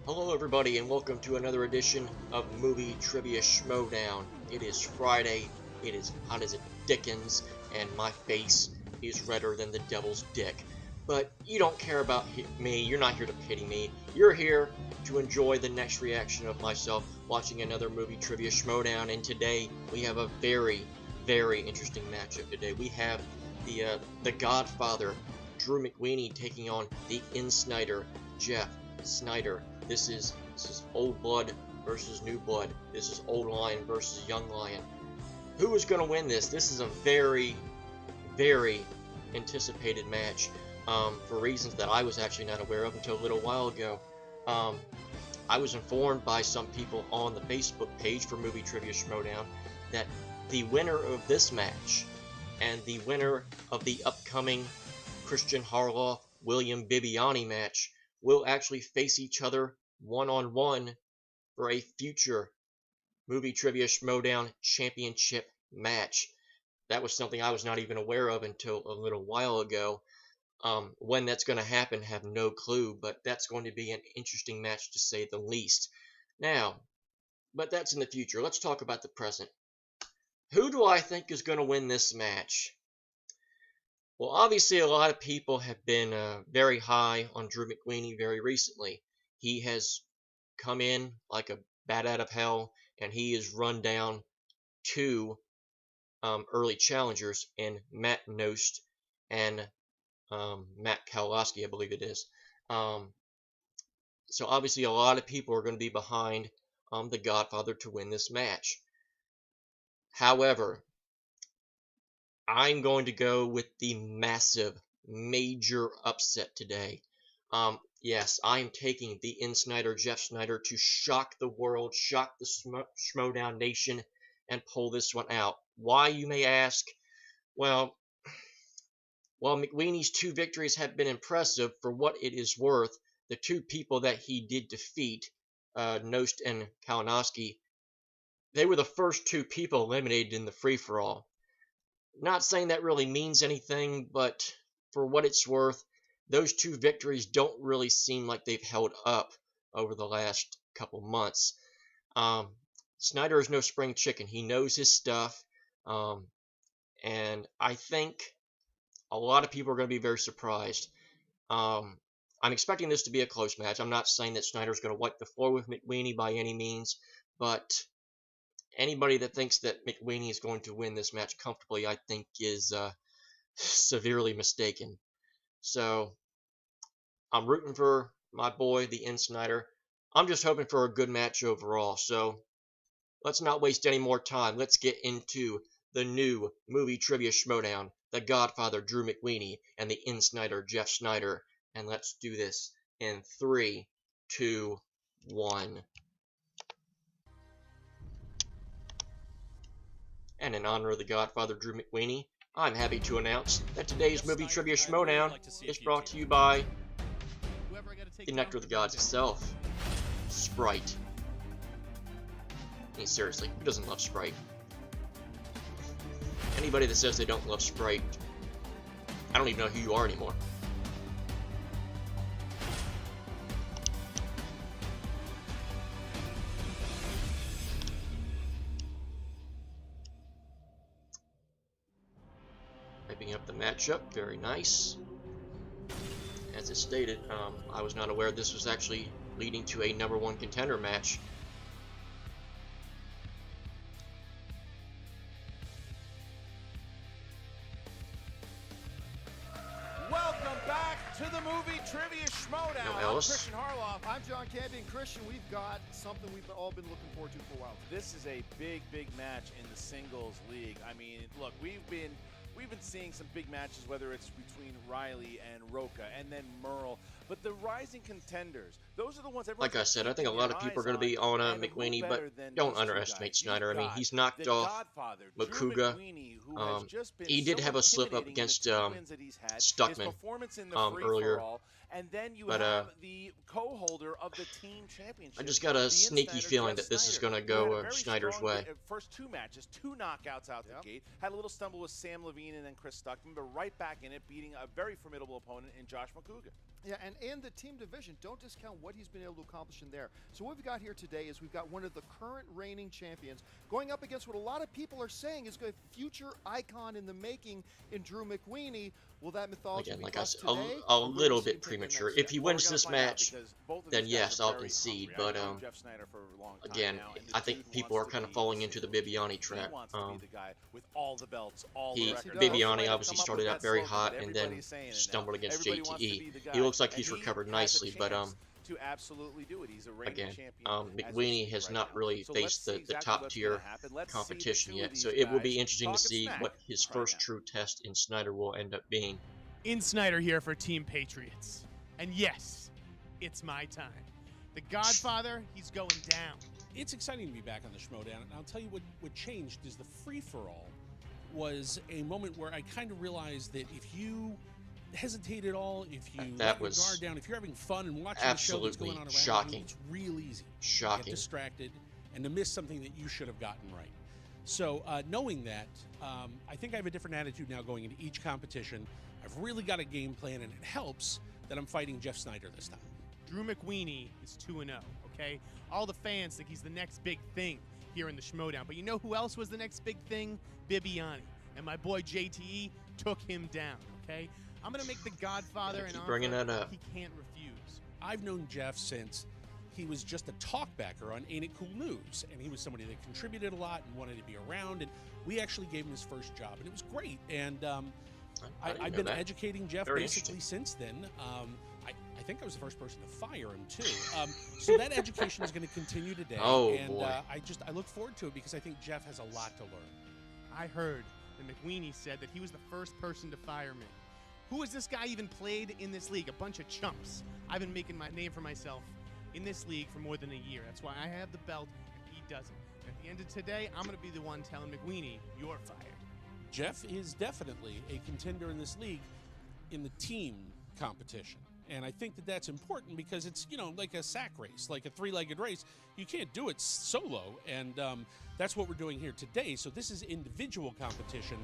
Hello everybody and welcome to another edition of Movie Trivia Schmoedown. It is Friday, it is hot as a dickens, and my face is redder than the devil's dick. But you don't care about me, you're not here to pity me, you're here to enjoy the next reaction of myself watching another Movie Trivia Schmoedown, and today we have a very, very interesting matchup today. We have the Godfather, Drew McWeeny, taking on the Insneider, Jeff Sneider. This is old blood versus new blood. This is old lion versus young lion. Who is going to win this? This is a very, very anticipated match for reasons that I was actually not aware of until a little while ago. I was informed by some people on the Facebook page for Movie Trivia Schmoedown that the winner of this match and the winner of the upcoming Christian Harloff William Bibiani match will actually face each other one-on-one for a future Movie Trivia Schmoedown championship match. That was something I was not even aware of until a little while ago. When that's going to happen, have no clue, but that's going to be an interesting match to say the least. Now, but that's in the future. Let's talk about the present. Who do I think is going to win this match? Well, obviously, a lot of people have been very high on Drew McWeeny very recently. He has come in like a bat out of hell, and he has run down two early challengers in Matt Nost and Matt Kowalski, I believe it is. So obviously, a lot of people are going to be behind the Godfather to win this match. However, I'm going to go with the massive, major upset today. Yes, I am taking the Insneider, Jeff Sneider, to shock the world, shock the Schmoedown nation, and pull this one out. Why, you may ask? Well, while McWeeny's two victories have been impressive, for what it is worth, the two people that he did defeat, Nost and Kalinowski, they were the first two people eliminated in the free-for-all. Not saying that really means anything, but for what it's worth, those two victories don't really seem like they've held up over the last couple months. Sneider is no spring chicken. He knows his stuff, and I think a lot of people are going to be very surprised. I'm expecting this to be a close match. I'm not saying that Sneider's going to wipe the floor with McWeeny by any means, but anybody that thinks that McWeeny is going to win this match comfortably, I think, is severely mistaken. So, I'm rooting for my boy, the Insneider. I'm just hoping for a good match overall. So, let's not waste any more time. Let's get into the new Movie Trivia Schmoedown, the Godfather, Drew McWeeny, and the Insneider, Jeff Sneider. And let's do this in 3, 2, 1. And in honor of the Godfather, Drew McWeeny, I'm happy to announce that today's Movie Trivia Schmoedown is brought to you by the Nectar of the Gods itself, Sprite. I mean, seriously, who doesn't love Sprite? Anybody that says they don't love Sprite, I don't even know who you are anymore. Hyping up the matchup, very nice. As it stated, I was not aware this was actually leading to a #1 contender match. Welcome back to the Movie Trivia Schmoedown. No I'm Ellis. Christian Harloff. I'm John Candy, and Christian, we've got something we've all been looking forward to for a while. This is a big match in the singles league. I mean, look, we've been seeing some big matches, whether it's between Riley and Roca and then Merle. But the rising contenders, those are the ones. Like I said, I think a lot of people are going to be on McWeeny, but don't underestimate Sneider. I mean, he's knocked off Makuga. He did have a slip-up against Stuckman earlier. And then you But, have the co-holder of the team championship. I just got a sneaky feeling that this is going to go Schneider's way. First two matches, 2 knockouts out the gate. Had a little stumble with Sam Levine and then Chris Stuckman, but right back in it, beating a very formidable opponent in Josh Makuga. Yeah, and in the team division, don't discount what he's been able to accomplish in there. So what we've got here today is we've got one of the current reigning champions going up against what a lot of people are saying is a future icon in the making in Drew McWeeny. Will that mythology Again, be like I bust said, today? a Or will little we see him bit take the premature. next If step? he Well, we're wins gonna this find out match, because both of then these guys yes, are I'll very concede. hungry. But I've known Jeff Sneider for a long time again, now, and the I think dude people are wants to kind of be falling into the single Bibiani He trap. wants to be the guy with all the belts, all He the records. Bibiani They'll obviously come up started with out that very slogan hot that and then everybody's saying it now. stumbled against Everybody wants to JTE. be the guy, He looks like and he's he recovered has a nicely, but chance to absolutely do it. He's a reigning again, champion as we McWeeny speak has right not now. really So let's faced see the exactly top what's tier gonna happen. Let's see the competition two of yet, these so it will be guys interesting to talking see smack what his right first now. true test in Sneider will end up being. Insneider here for Team Patriots. And yes, it's my time. The Godfather, he's going down. It's exciting to be back on the Schmoedown, and I'll tell you what changed is the free-for-all was a moment where I kind of realized that if you hesitate at all, if you That let your was guard down, if you're having fun and watching the show that's absolutely going on around shocking. you, it's real easy to get Shocking. distracted and to miss something that you should have gotten right. So knowing that, I think I have a different attitude now going into each competition. I've really got a game plan, and it helps that I'm fighting Jeff Sneider this time. Drew McWeeny is 2-0, okay? All the fans think he's the next big thing here in the Schmoedown. But you know who else was the next big thing? Bibiani. And my boy JTE took him down, okay? I'm going to make the Godfather an Keep bringing offer that up. he can't refuse. I've known Jeff since he was just a talkbacker on Ain't It Cool News, and he was somebody that contributed a lot and wanted to be around, and we actually gave him his first job, and it was great. And didn't I've know been that. educating Jeff Very basically since then. I think I was the first person to fire him too. So that education is going to continue today. Oh, and boy. I look forward to it because I think Jeff has a lot to learn. I heard that McWeeny said that he was the first person to fire me. Who has this guy even played in this league? A bunch of chumps. I've been making my name for myself in this league for more than a year. That's why I have the belt and he doesn't. At the end of today, I'm going to be the one telling McWeeny, you're fired. Jeff is definitely a contender in this league in the team competition. And I think that that's important because it's, like a sack race, like a three-legged race. You can't do it solo, and that's what we're doing here today. So this is individual competition.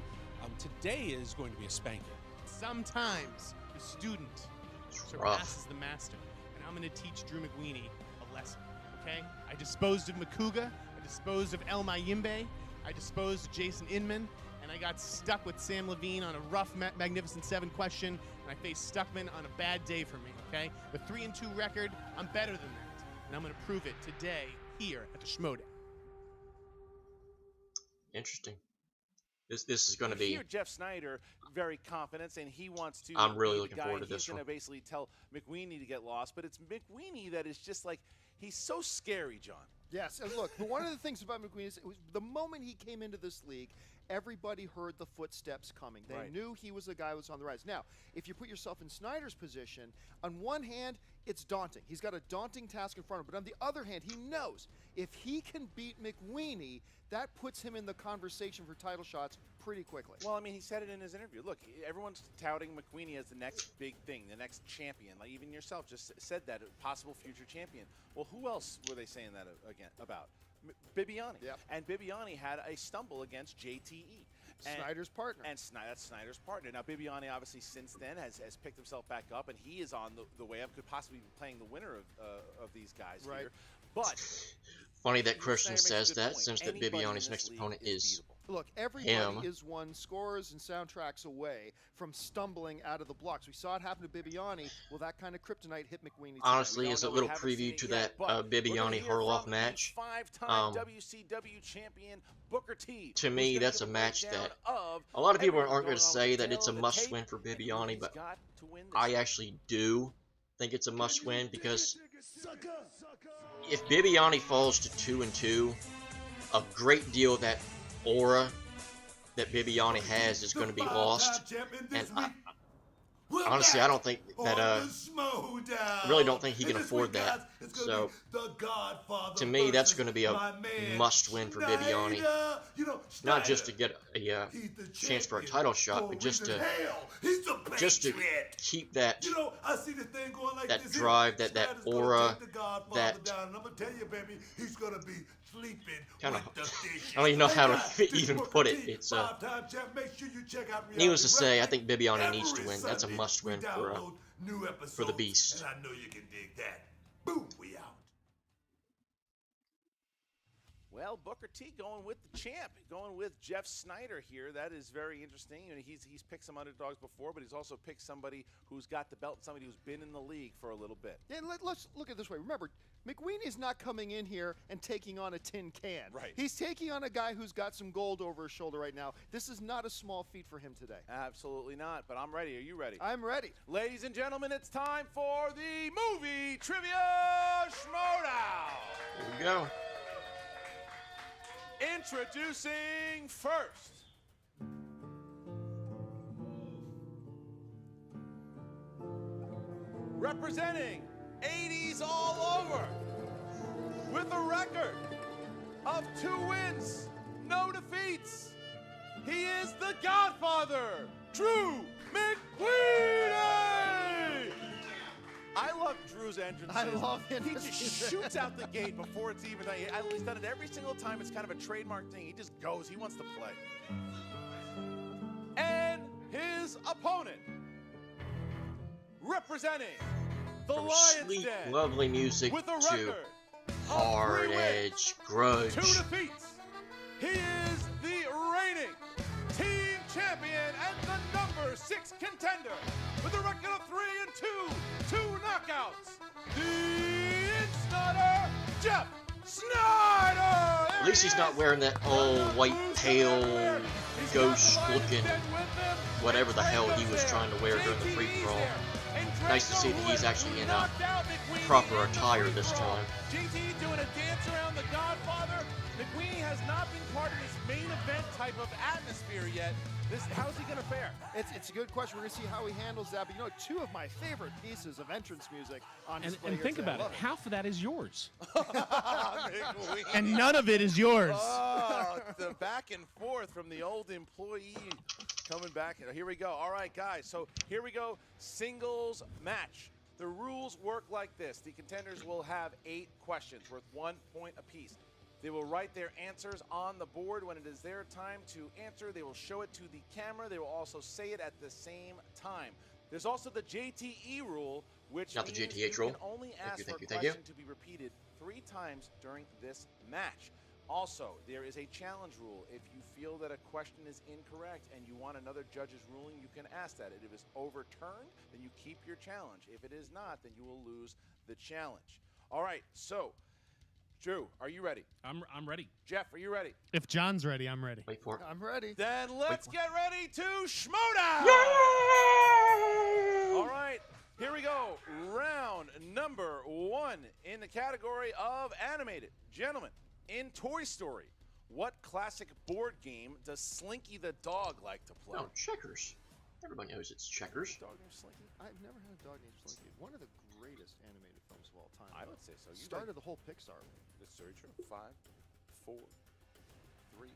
Today is going to be a spanking. Sometimes the student surpasses the master, and I'm going to teach Drew McWeeny a lesson, okay? I disposed of Makuga, I disposed of El Mayimbe, I disposed of Jason Inman, and I got stuck with Sam Levine on a rough Magnificent 7 question, and I faced Stuckman on a bad day for me, okay? With 3-2 record, I'm better than that, and I'm going to prove it today here at the Schmoedown. Interesting. This is going to You be. hear Jeff Sneider very confident, and he wants to. I'm really be the looking guy. forward to this He's going one. to basically tell McWeeny to get lost, but it's McWeeny that is just like he's so scary, John. Yes, and look, one of the things about McWeeny is the moment he came into this league, everybody heard the footsteps coming. They knew he was a guy who was on the rise. Now, if you put yourself in Snyder's position, on one hand, it's daunting. He's got a daunting task in front of him. But on the other hand, he knows if he can beat McWeeny, that puts him in the conversation for title shots pretty quickly. Well, I mean, he said it in his interview. Look, everyone's touting McWeeny as the next big thing, the next champion. Like even yourself just said that, a possible future champion. Well, who else were they saying that again about? Bibiani. Yep. And Bibiani had a stumble against JTE. Snyder's partner. And that's Snyder's partner. Now, Bibiani obviously since then has picked himself back up, and he is on the way up, could possibly be playing the winner of these guys here. But Funny that Christian Snyder makes says a good that, point. since that Anybody in Bibiani's this next league opponent is beatable. Look, everybody him. is one scores and soundtracks away from stumbling out of the blocks. We saw it happen to Bibiani. Will that kind of kryptonite hit McWeeny today? honestly We as a don't know. little We haven't seen preview it to yet, that but we're gonna Bibiani hear Harloff from match. the five-time um, WCW champion Booker T. to who's me, gonna that's give a a match breakdown that of a lot of people everything aren't going to on say with that the it's a tail of the must-win tape, for and Bibiani, he's but got to win this I one. actually do think it's a must-win because if Bibiani falls to 2-2, a great deal of that aura that Bibiani has is going to be lost. And honestly, I don't think that I really don't think he can afford that. So to me, that's going to be a must-win for Bibiani. Not just to get a chance for a title shot, but just to keep that that drive, that aura, that kind of, I don't even know how to even put it. It's needless to say, I think Bibiani needs to win. That's a must-win for New episode for the Beast. And I know you can dig that. Boom, we out. Well, Booker T going with the champ, going with Jeff Sneider here. That is very interesting. You know, he's picked some underdogs before, but he's also picked somebody who's got the belt, somebody who's been in the league for a little bit. Yeah, let's look at it this way. Remember, McWeeny's not coming in here and taking on a tin can. Right. He's taking on a guy who's got some gold over his shoulder right now. This is not a small feat for him today. Absolutely not, but I'm ready. Are you ready? I'm ready. Ladies and gentlemen, it's time for the movie trivia Schmoedown. Here we go. Introducing first. Representing 80s all over with a record of 2 wins, no defeats. He is the Godfather, Drew McWeeny. I love Drew's entrance. I love him. He just shoots out the gate before it's even done. He's done it every single time. It's kind of a trademark thing. He just goes. He wants to play. And his opponent, representing the From Lions sweet, Den, lovely music with a to record of hard 3 wins, edge grudge. 2 defeats. He is the reigning team champion and the number 6 contender with a record of 3 and 2 knockouts. The Insneider, Jeff Sneider. At least he's not wearing that all-white, pale, ghost-looking, whatever the hell he was trying to wear during the free-for-all. Nice to see that he's actually in a proper attire this time. JT doing a dance around the Godfather. McWeeny has not been part of this main event type of atmosphere yet. How's he going to fare? It's a good question. We're going to see how he handles that. But you know, 2 of my favorite pieces of entrance music on display And here think today. about it. Half of that is yours. And none of it is yours. Oh, the back and forth from the old employee coming back. Here we go. All right, guys. So here we go. Singles match. The rules work like this. The contenders will have 8 questions worth 1 point apiece. They will write their answers on the board. When it is their time to answer, they will show it to the camera. They will also say it at the same time. There's also the JTE rule, which Not the means JTH you rule. can only ask for a Thank you. question to be repeated 3 times during this match. Also, there is a challenge rule. If you feel that a question is incorrect and you want another judge's ruling, you can ask that. If it is overturned, then you keep your challenge. If it is not, then you will lose the challenge. All right, so Drew, are you ready? I'm ready. Jeff, are you ready? If John's ready, I'm ready. Wait for it. I'm ready. Then let's get ready to Schmoedown! All right, here we go. Round number 1 in the category of animated. Gentlemen, in Toy Story, what classic board game does Slinky the dog like to play? No, checkers. Everybody knows it's checkers. Dog named Slinky? I've never had a dog named Slinky. One of the greatest animated films of all time. I would say so. You Started the whole Pixar. That's very true. 5, 4, 3,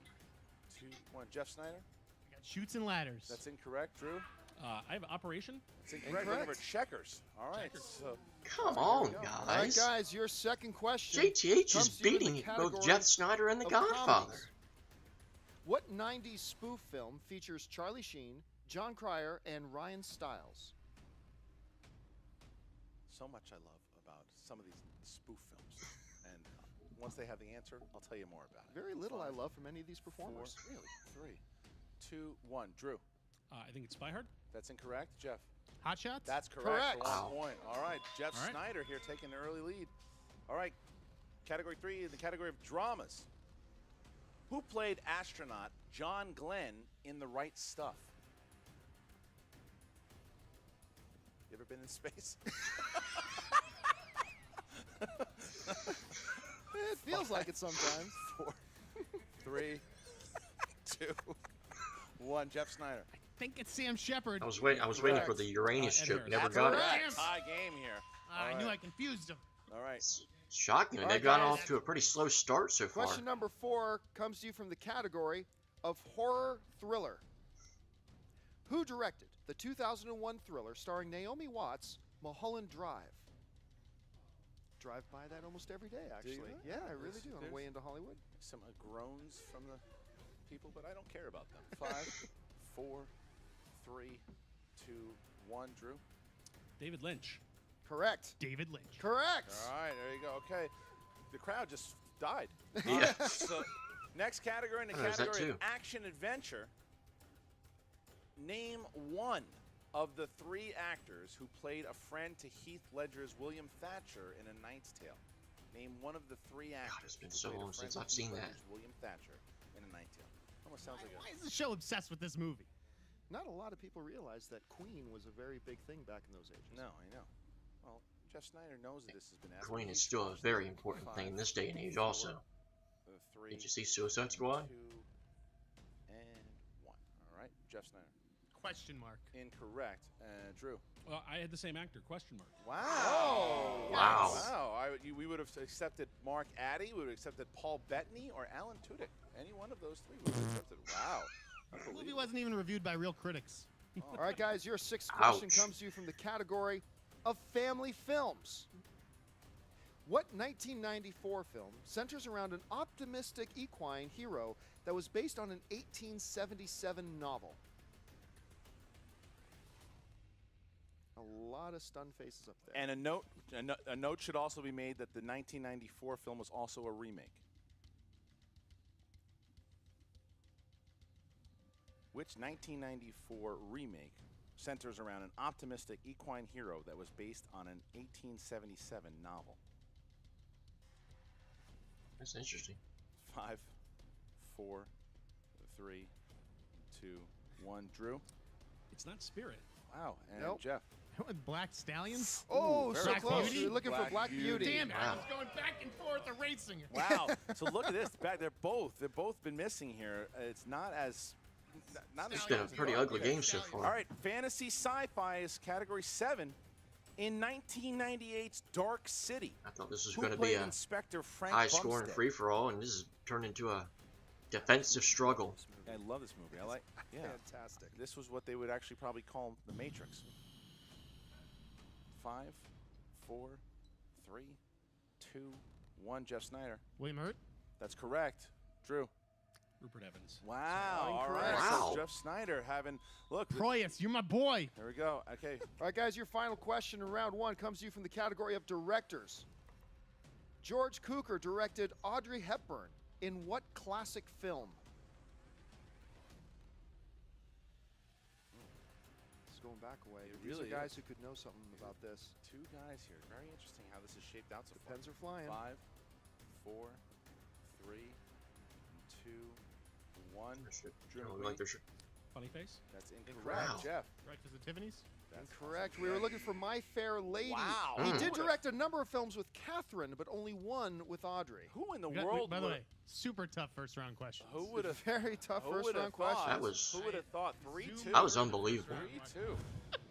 2, 1. Jeff Sneider? I got Chutes and Ladders. That's incorrect. Drew? I have Operation. That's incorrect. Incorrect. Remember, checkers. All right. So Come on, All right, guys. guys, your second question. JTH comes is to you in the beating both category Jeff Sneider and the of Godfather. comedies. What 90s spoof film features Charlie Sheen, John Cryer, and Ryan Stiles? so much I love about some of these spoof films. And once they have the answer, I'll tell you more about it. Very little I 5, love from any of these performers. 4, really? 3, 2, 1. Drew. I think it's Spy Hard. That's incorrect. Jeff. Hot Shots? That's correct. Correct. For 1 Wow. point. All right. Jeff All right. Sneider here taking the early lead. All right. Category 3 in the category of dramas. Who played astronaut John Glenn in The Right Stuff? You ever been in space? It feels like it sometimes. 4, 3, 2, 1. Jeff Sneider. I think it's Sam Shepard. I was waiting for the Uranus Ed joke. Harris. Never That's got it. correct. Tie game here. I All knew right. I confused him. All right. It's shocking. All They've right, gone guys. off to a pretty slow start so far. Question number 4 comes to you from the category of horror thriller. Who directed the 2001 thriller starring Naomi Watts, Mulholland Drive? Drive by that almost every day, Do you actually. really? Yeah, I really do on the There's- way into Hollywood. Some groans from the people, but I don't care about them. 5, 4, 3, 2, 1. Drew. David Lynch. Correct. David Lynch. Correct. All right, there you go. Okay, the crowd just died. Yeah. So, next category in the Oh, is that category too? of action adventure. Name one of the three actors who played a friend to Heath Ledger's William Thatcher in A Knight's Tale. Name one of the three actors. it's been who so played a long friend since to I've Heath seen that. Ledger's William Thatcher in A Knight's Tale. Almost sounds like Why is the show obsessed with this movie? Not a lot of people realize that Queen was a very big thing back in those ages. No, I know. Well, Jeff Sneider knows that this has been asked. Queen is still a very important thing in this day and age also. Did you see Suicide Squad? 2 and 1. All right, Jeff Sneider. Question mark. Incorrect. Drew. Well, I had the same actor, question mark. Wow. Wow. Wow. We would have accepted Mark Addy, we would have accepted Paul Bettany, or Alan Tudyk. Any one of those three we would have accepted. Wow. The movie wasn't even reviewed by real critics. All right, guys, your sixth question Ouch. comes to you from the category of family films. What 1994 film centers around an optimistic equine hero that was based on an 1877 novel? A lot of stunned faces up there. And a note should also be made that the 1994 film was also a remake. Which 1994 remake centers around an optimistic equine hero that was based on an 1877 novel? That's interesting. 5, 4, 3, 2, 1. Drew? It's not Spirit. Wow. And Nope. Jeff? Black Stallions? Oh, Ooh, so very close. Beauty? You're looking for Black Beauty. Damn it, I Wow. was going back and forth erasing it. Wow. So look at this. They've both been missing here. It's not as It's been a pretty ugly game so far. All right, fantasy sci-fi is category 7. In 1998's Dark City, I thought this was who going to be played a Inspector Frank high-scoring Bumstead? free-for-all, and this has turned into a defensive struggle. I love this movie. I like. Yeah, Fantastic. this was what they would actually probably call The Matrix. 5, 4, 3, 2, 1. Jeff Sneider. William Hurt? That's correct. Drew. Rupert Evans. Wow. All right. Incorrect. Wow. So Jeff Sneider having look. Proyas, you're my boy. There we go. Okay. All right, guys, your final question in round one comes to you from the category of directors. George Cukor directed Audrey Hepburn in what classic film? It's going back a way. It These really are guys is. who could know something about this. Two guys here. Very interesting how this is shaped out so The far. pens are flying. 5, 4, 3, 2, 1. Drew Don't look McWeeny. like they're Funny face? That's incorrect. Wow. Jeff. Breakfast at Tiffany's? That's Incorrect. We were looking for My Fair Lady. Wow. He Who did would've- direct a number of films with Catherine, but only one with Audrey. Who in the We got- world? by the would've- way, super tough first round questions. Who would have? Very tough Who first would have round thought? question. That was- Who would have thought? 3-2. That was unbelievable. 3-2.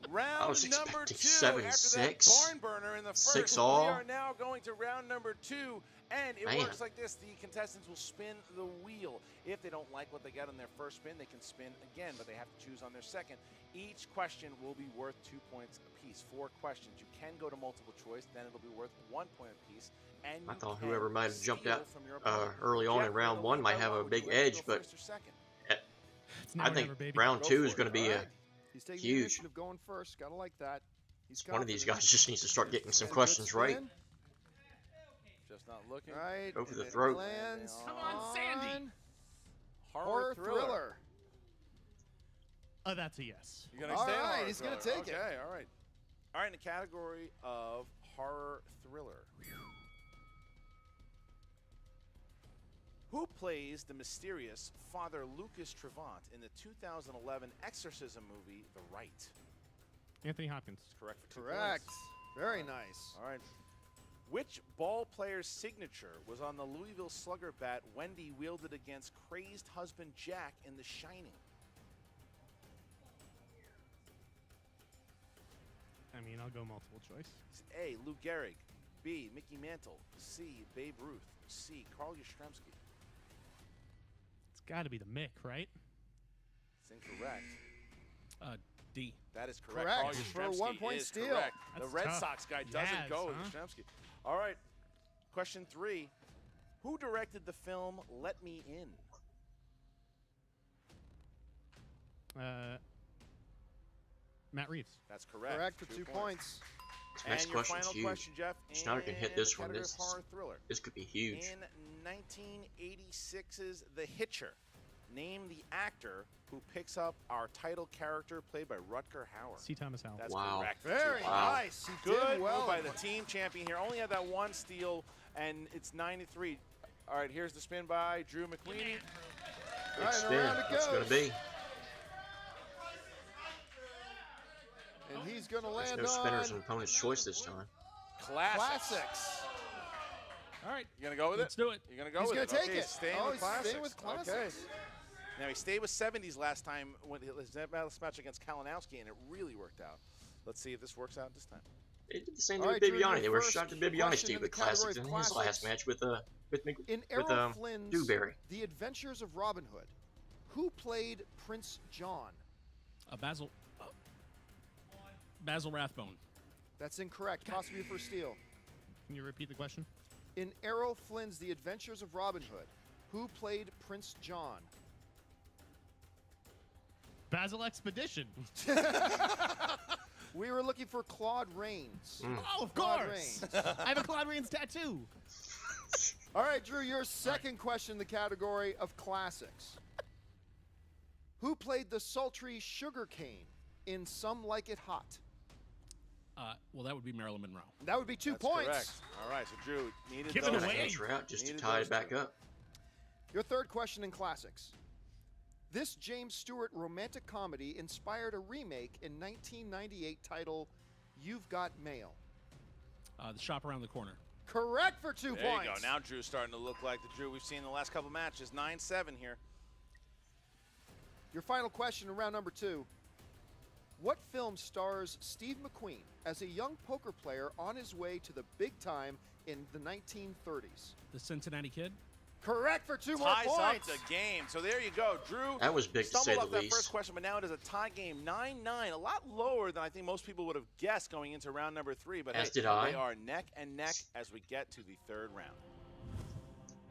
Round I was number expecting 2. 7-6. After that barn burner in the first, 6 we all. are now going to round number 2, and it Man. works like this: the contestants will spin the wheel. If they don't like what they got on their first spin, they can spin again, but they have to choose on their second. Each question will be worth 2 points apiece. 4 questions. You can go to multiple choice, then it'll be worth 1 point apiece. And I you thought can whoever might have jumped steal out from your opponent. early on Jeff, in round you're the 1 lead might by have a one. Would big you like to edge, go but first or second? It's never I think never, baby. round Go 2 for is it. going to be All a right. He's taking the huge. initiative going first. Gotta like that. He's one of these confident. guys just needs to start getting some And questions good right. spin. Just not looking. Right. Go for the and it throat. Lands Come on, Sandy. on Horror thriller. Oh, that's a yes. You're gonna All stay on right, horror he's gonna thriller. take it. Okay, all right. All right, in the category of horror thriller. Who plays the mysterious Father Lucas Trevant in the 2011 exorcism movie, The Rite? Anthony Hopkins. That's correct for 2 Correct. points. Very nice. All right. Which ball player's signature was on the Louisville Slugger bat Wendy wielded against crazed husband Jack in The Shining? I mean, I'll go multiple choice. It's A, Lou Gehrig, B, Mickey Mantle, C, Babe Ruth, C, Carl Yastrzemski. It's got to be the Mick, right? It's incorrect. D. That is correct. Correct. Carl For a Yastrzemski 1 point is steal. correct. That's the Red tough. Sox guy doesn't Yes, go with huh? Yastrzemski. All right. Question 3. Who directed the film Let Me In? Matt Reeves. That's correct. Correct for 2 points. This next And your question's final huge. question, Jeff. Schneider can hit this in one. the category of horror thriller. This could be huge. In 1986's The Hitcher, name the actor who picks up our title character played by Rutger Hauer. C. Thomas Howell. That's Wow. correct. Very Wow. nice. He Good did well. move by the team champion here. Only had that one steal, and it's 9-3. All right, here's the spin by Drew McWeeny. All right, Spin. around it What's goes. going to be? And he's going to There's land no spinners on and opponent's choice this time. Classics. All right. You gonna go with Let's it? do it. You're gonna go He's with gonna it. take Okay, it. Staying Oh, with he's classics. staying with classics. Okay. Now he stayed with 70s last time when his last match against Kalinowski, and it really worked out. Let's see if this works out this time. They did the same All thing right, with Drew, Bibiani. your They were first shot to Bibiani question Steve in with the category classics of in his last classics. match with In Errol Flynn's Dewberry. The Adventures of Robin Hood, who played Prince John? Basil Rathbone. That's incorrect. Possibly for steal. Can you repeat the question? In Errol Flynn's The Adventures of Robin Hood, who played Prince John? Basil Expedition. We were looking for Claude Rains. Oh, of Claude course. Rains. I have a Claude Rains tattoo. All right, Drew, your second question in the category of classics. Who played the sultry sugar cane in Some Like It Hot? Well, that would be Marilyn Monroe. That would be 2 That's points. correct. All right, so Drew needed Give it those. away. Answer out just to Needed tie those it back two. up. Your third question in classics. This James Stewart romantic comedy inspired a remake in 1998 titled You've Got Mail. The Shop Around the Corner. Correct for 2 There points. you go. Now Drew's starting to look like the Drew we've seen in the last couple matches. 9-7 here. Your final question in round number 2. What film stars Steve McQueen as a young poker player on his way to the big time in the 1930s? The Cincinnati Kid. Correct for 2 more Ties up points. the game. So there you go. Drew That was big to stumbled say up the that least. first question, but now it is a tie game. 9-9. A lot lower than I think most people would have guessed going into round number 3. But As hey, did I. they are neck and neck as we get to the third round.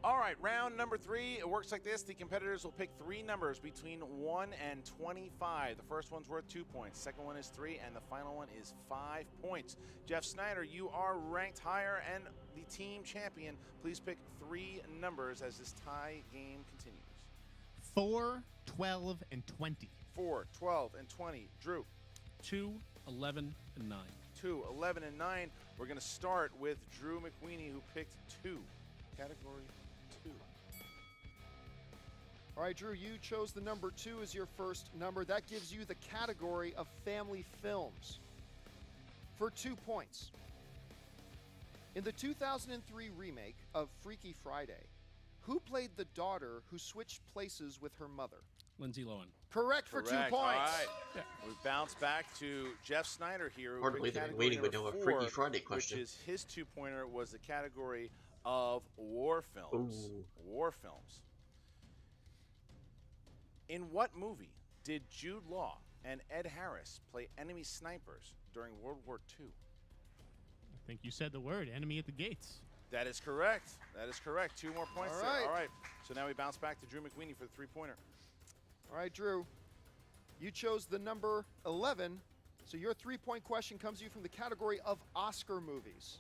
All right, round number 3. It works like this. The competitors will pick 3 numbers between 1 and 25. The first one's worth 2 points. Second one is 3, and the final one is 5 points. Jeff Sneider, you are ranked higher and the team champion. Please pick 3 numbers as this tie game continues. 4, 12, and 20. 4, 12, and 20. Drew. 2, 11, and 9. 2, 11, and 9. We're going to start with Drew McWeeny, who picked 2. Category 2. All right, Drew, you chose the number 2 as your first number. That gives you the category of family films for 2 points. In the 2003 remake of Freaky Friday, who played the daughter who switched places with her mother? Lindsay Lohan. Correct for 2 Correct. points. All right. We bounce back to Jeff Sneider here. who Hard to picked believe that category McWeeny would know number a 4, Freaky Friday question. Which is his 2-pointer was the category of war films. Ooh. War films. In what movie did Jude Law and Ed Harris play enemy snipers during World War II? I think you said the word, enemy at the gates. That is correct. That is correct. 2 more points All there. right. All right. So now we bounce back to Drew McWeeny for the 3-pointer. All right, Drew, you chose the number 11, so your 3-point question comes to you from the category of Oscar movies.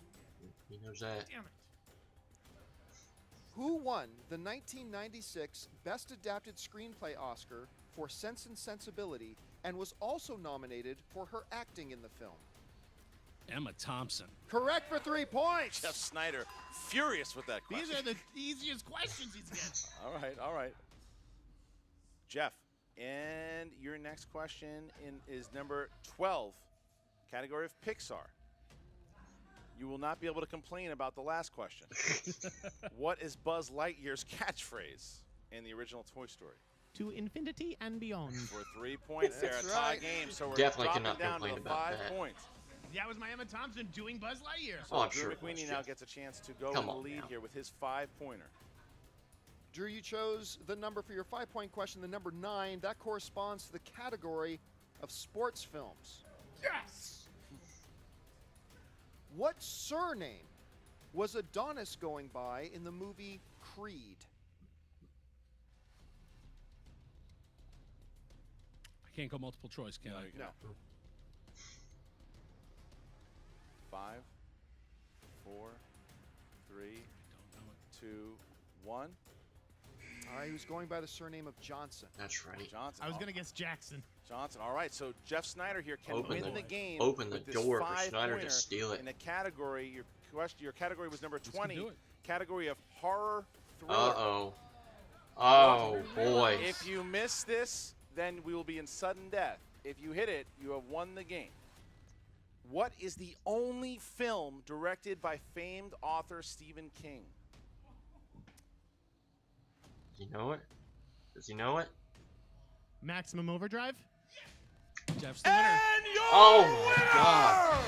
He knows that. Damn it. Who won the 1996 Best Adapted Screenplay Oscar for Sense and Sensibility and was also nominated for her acting in the film? Emma Thompson. Correct for 3 points. Jeff Sneider, furious with that question. These are the easiest questions he's getting. All right, all right. Jeff, and your next question is number 12, category of Pixar. You will not be able to complain about the last question. What is Buzz Lightyear's catchphrase in the original Toy Story? To infinity and beyond. For 3 points there, a That's tie right. game. So we're Definitely dropping cannot down to complain the about 5 that. points. That was my Emma Thompson doing Buzz Lightyear. Oh, I'm Drew sure. it was, McWeeny now Jeff. gets a chance to go Come in the on lead now. here with his 5-pointer. Drew, you chose the number for your 5-point question, the number 9. That corresponds to the category of sports films. Yes! What surname was Adonis going by in the movie Creed? I can't go multiple choice, can I? No. 5, 4, 3, 2, 1. All right, he was going by the surname of Johnson. That's right. Johnson. I was going to guess Jackson. Johnson. All right, so Jeff Sneider here can win the game. Open the with this door for 5 Sneider pointer to steal it. in the category. Your category was number 20. do it. Category of horror thriller. Uh-oh. Oh, boy. If you miss this, then we will be in sudden death. If you hit it, you have won the game. What is the only film directed by famed author Stephen King? Does he know it? Does he know it? Maximum Overdrive? Jeff's the winner. And your Oh, my God.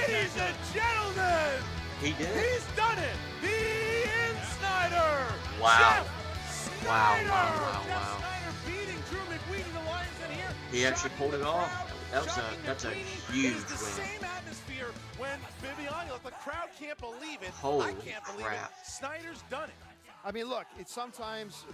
ladies and gentlemen, He did it? he's done it. The Insneider. Wow. Jeff Wow, Sneider. wow, Jeff wow. Sneider beating Drew McWeeny, the Lions in here. He actually Shocking pulled it the off. crowd, That's a shocking McWeeny. huge It is the win. same atmosphere when Bibiani, the crowd can't believe it. I Holy can't believe crap. it. Snyder's done it. I mean, look, it's sometimes,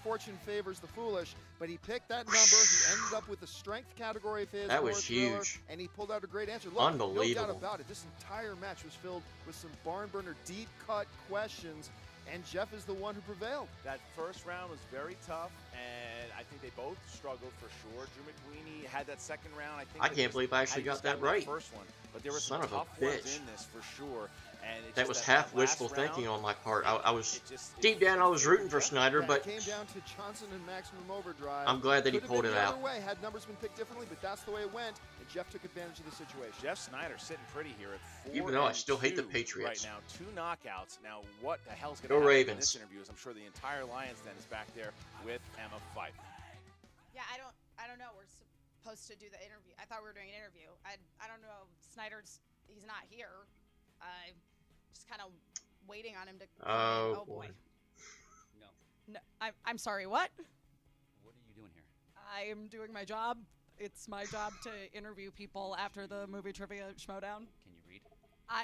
fortune favors the foolish, but he picked that number. He ended up with the strength category of his. That was horror thriller, huge. And he pulled out a great answer. Look, Unbelievable. No doubt about it. This entire match was filled with some barn burner, deep cut questions, and Jeff is the one who prevailed. That first round was very tough, and I think they both struggled for sure. Drew McWeeny had that second round. I can't believe I actually got that right. First one, but there were Son some of a tough ones bitch. in this for sure. And it's That just was that half last wishful round, thinking on my part. I was it just- deep down I was rooting for Sneider, Yeah, but it came down to Johnson and Maximum Overdrive. I'm glad that he Could have pulled been it the out. other way had numbers been picked differently, but that's the way it went, and Jeff took advantage of the situation. Jeff Snyder sitting pretty here at 4 Even though I and still hate the 2 Patriots. right now. 2 knockouts. Now, what the hell's going Go to happen in Ravens. this interview? Is I'm sure the entire Lions Den is back there with Emma Fife. Yeah, I don't know. We're supposed to do the interview. I thought we were doing an interview. I don't know. He's not here. Just kind of waiting on him to come in. Oh, boy. boy. No, I'm sorry. What? What are you doing here? I am doing my job. It's my job to interview people after the movie trivia Schmoedown. Can you read?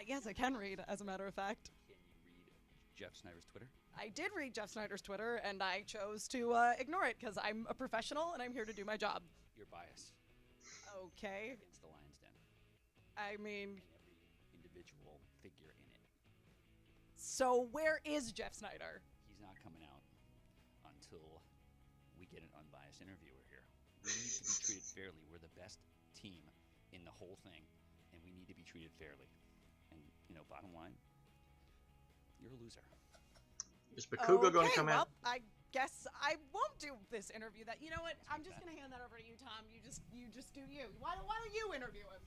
Yes, I can read, as a matter of fact. Can you read Jeff Snyder's Twitter? I did read Jeff Snyder's Twitter, and I chose to ignore it because I'm a professional and I'm here to do my job. Your bias Okay. against the Lions Den I mean, and every individual figure in it. so where is Jeff Snyder? He's not coming out until we get an unbiased interviewer here. We need to be treated fairly. We're the best team in the whole thing, and we need to be treated fairly. And, bottom line, you're a loser. Is Bakuga going to Okay, come well, out? I guess I won't do this interview. You know what? I'm just gonna hand that over to you, Tom. You just do you. Why don't you interview him?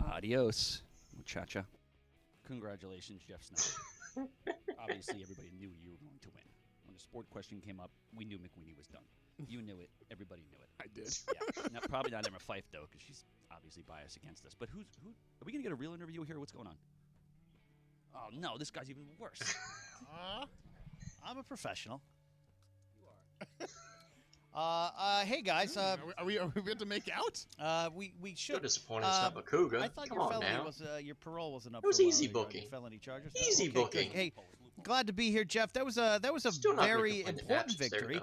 Adios, muchacha. Congratulations, Jeff Snyder. Obviously, everybody knew you were going to win. When the sport question came up, we knew McWeeny was done. You knew it. Everybody knew it. I did. Yeah. Probably not Emma Fife, though, because she's obviously biased against us. But who? Are we going to get a real interview here? What's going on? Oh, no, this guy's even worse. I'm a professional. Hey guys, Are we about to make out? we So should. disappointed it's not Bakuga. I thought Come your on felony now. was your parole wasn't up. It was for a while easy regarding booking. Felony charges. Easy Okay, good. booking. Hey, glad to be here, Jeff. That was a Still not very gonna complain the important matches there, victory.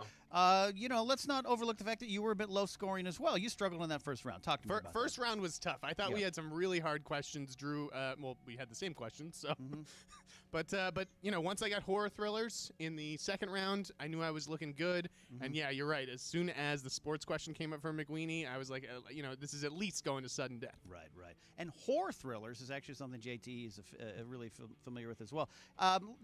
though. Let's not overlook the fact that you were a bit low scoring as well. You struggled in that first round. Talk to me about First round was tough. I thought we Yeah. had some really hard questions, Drew. We had the same questions, so. Mhm. But once I got horror thrillers in the second round, I knew I was looking good. And yeah, you're right. As soon as the sports question came up for McWeeny, I was like, this is at least going to sudden death. Right, right. And horror thrillers is actually something JT is really familiar with as well.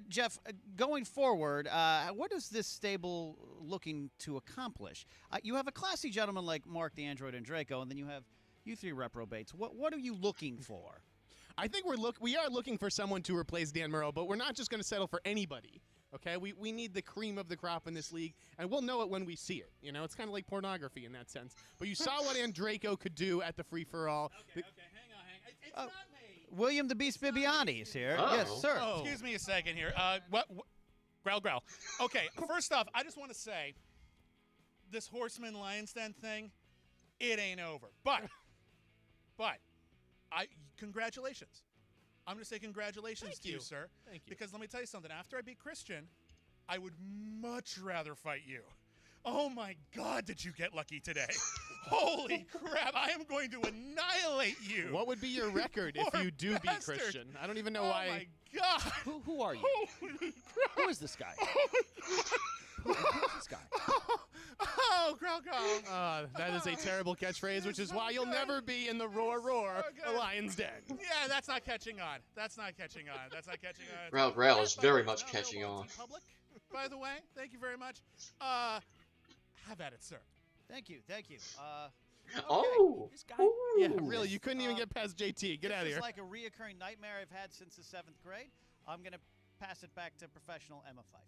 Jeff, going forward, what is this stable looking to accomplish? You have a classy gentleman like Mark the Android and Draco, and then you have you three reprobates. What are you looking for? I think we are looking for someone to replace Dan Murrow, but we're not just going to settle for anybody. Okay, we need the cream of the crop in this league, and we'll know it when we see it. It's kind of like pornography in that sense. But you saw what Andraco could do at the free-for-all. Okay, hang on. It's not me. William the Beast Bibiani is here. Uh-oh. Yes, sir. Excuse me a second here. What? Growl. Okay, first off, I just want to say, this Horseman Lions Den thing, it ain't over. But, congratulations. I'm going to say congratulations to you, sir. Thank you. Because let me tell you something. After I beat Christian, I would much rather fight you. Oh, my God, did you get lucky today. Holy crap! I am going to annihilate you. What would be your record if you do beat bastard. Christian? I don't even know Oh why. my God! Who are you? Holy crap! Who is this guy? Who's this guy? Oh, Growlcall. That is a terrible catchphrase, which is why you'll never be in the Roar Roar, the Lion's Den. Yeah, that's not catching on. That's not catching on. That's not catching on. Growl is very By the way, much it's now catching available on. Public, by the way, thank you very much. Have at it, sir. Thank you. Oh! This guy. Yeah, really, you couldn't even get past JT. Get out of This here. is like a reoccurring nightmare I've had since the 7th grade. I'm going to pass it back to professional Emma Fife.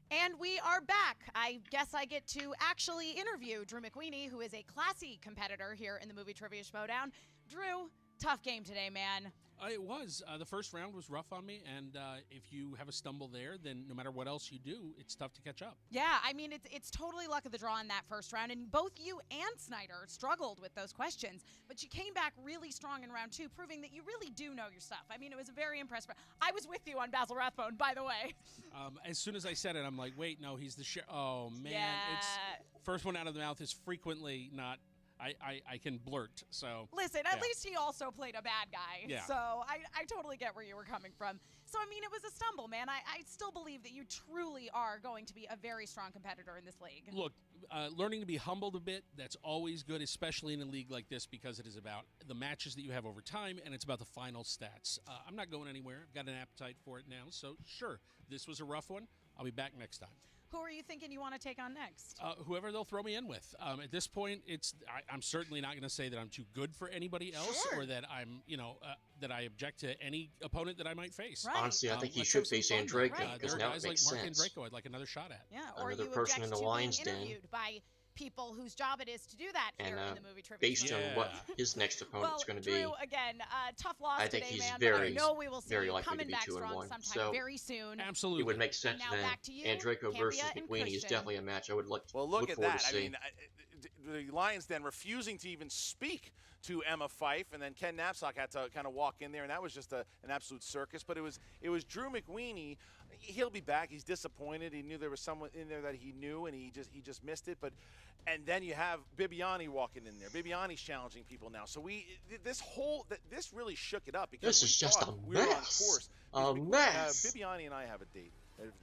And we are back. I guess I get to actually interview Drew McWeeny, who is a classy competitor here in the Movie Trivia Schmoedown. Drew, tough game today, man. It was. The first round was rough on me, and if you have a stumble there, then no matter what else you do, it's tough to catch up. Yeah, I mean, it's totally luck of the draw in that first round, and both you and Sneider struggled with those questions, but you came back really strong in round 2, proving that you really do know your stuff. I mean, it was a very impressive. I was with you on Basil Rathbone, by the way. As soon as I said it, I'm like, wait, no, he's the Oh, man. Yeah. It's first one out of the mouth is frequently not... I can blurt, so... Listen, at least he also played a bad guy. Yeah. So I totally get where you were coming from. So, I mean, it was a stumble, man. I still believe that you truly are going to be a very strong competitor in this league. Look, learning to be humbled a bit, that's always good, especially in a league like this, because it is about the matches that you have over time, and it's about the final stats. I'm not going anywhere. I've got an appetite for it now, so sure, this was a rough one. I'll be back next time. Who are you thinking you want to take on next? Whoever they'll throw me in with. At this point, I'm certainly not going to say that I'm too good for anybody else, or that I'm, that I object to any opponent that I might face. Right. Honestly, I think he should face Andrejko, because there are now guys it like makes Mark sense. Andrejko I'd like another shot at. Yeah, or Another you person in object the to Lion's being Den. interviewed by people whose job it is to do that here And in the movie trivia. based on what his next opponent's going to be, Drew, again, tough loss I think today, he's man. very, but I know we will see very you likely to coming be back 2-1. strong sometime So very soon. Absolutely. it would make sense Now then. back to you, Andrejko versus Campia and McWeeny is Christian. definitely a match I would look Look at forward that. to I see. mean, the Lions Den refusing to even speak to Emma Fife, and then Ken Knapsack had to kind of walk in there, and that was just an absolute circus. But it was Drew McWeeny. He'll be back. He's disappointed. He knew there was someone in there that he knew, and he just missed it. And then you have Bibiani walking in there. Bibiani's challenging people now. So this really shook it up, because This is just a we were on mess. course. A mess. Bibiani and I have a date.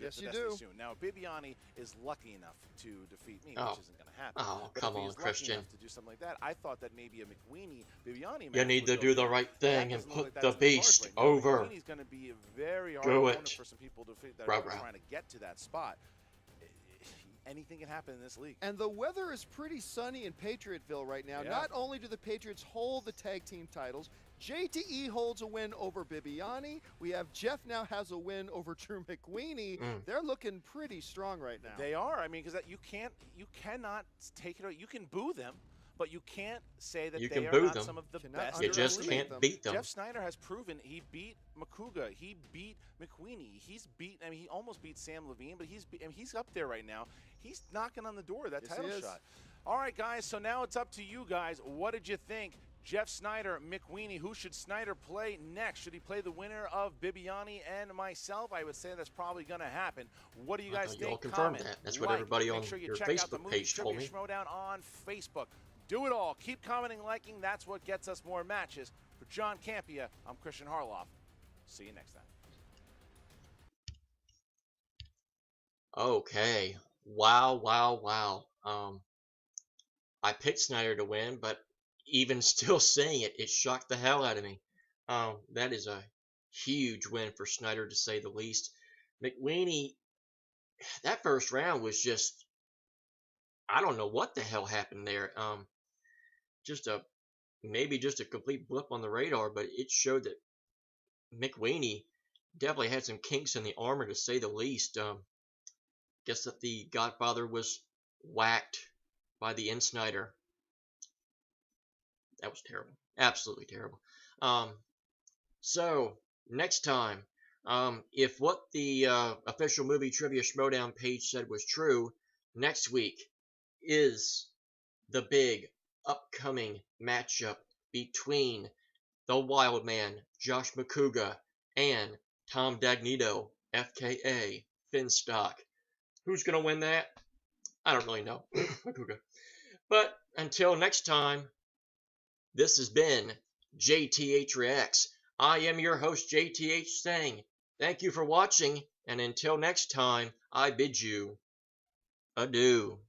Yes, you Destiny do. Soon. Now, Bibiani is lucky enough to defeat me, Oh. which isn't going to happen. Oh, But come if on, he's lucky Christian. enough to do something like that, I thought that maybe a McWeeny-Bibiani match You need would to go do the down. right That thing and doesn't look put like the that's in the cards beast right now. over. McWeany's going to be a very hard Do opponent it. for some people that Row, are row. trying to get to that spot. Anything can happen in this league. And the weather is pretty sunny in Patriotville right now. Yeah. Not only do the Patriots hold the tag team titles, JTE holds a win over Bibiani. We have Jeff now has a win over Drew McWeeny. They're looking pretty strong right now. They are. I mean, because you cannot take it. You can boo them, but you can't say that You they can are boo not them. some of the Cannot best. You just underestimate can't them. beat them. Jeff Sneider has proven he beat Makuga. He beat McWeeny. He almost beat Sam Levine, but he's up there right now. He's knocking on the door of that Yes, title he is. shot. All right, guys, so now it's up to you guys. What did you think? Jeff Sneider, McWeeny, who should Sneider play next? Should he play the winner of Bibiani and myself? I would say that's probably going to happen. What do you guys thought you all think? confirmed Comment, that. That's what like. everybody Make on sure you your check out the Facebook Movie page told Trivia me. Schmoedown on Facebook. Do it all. Keep commenting, liking. That's what gets us more matches. For John Campia, I'm Christian Harloff. See you next time. Okay. Wow. I picked Sneider to win, but even still saying it, it shocked the hell out of me. That is a huge win for Sneider, to say the least. McWeeny, that first round was just, I don't know what the hell happened there. Maybe just a complete blip on the radar, but it showed that McWeeny definitely had some kinks in the armor, to say the least. Guess that the Godfather was whacked by the Insneider. That was terrible. Absolutely terrible. So, next time, if what the official Movie Trivia Schmoedown page said was true, next week is the big upcoming matchup between the Wild Man, Josh Makuga, and Tom Dagnito, FKA Finstock. Who's going to win that? I don't really know. Makuga. But Until next time, this has been JTH Reacts. I am your host, JTH, saying thank you for watching, and until next time, I bid you adieu.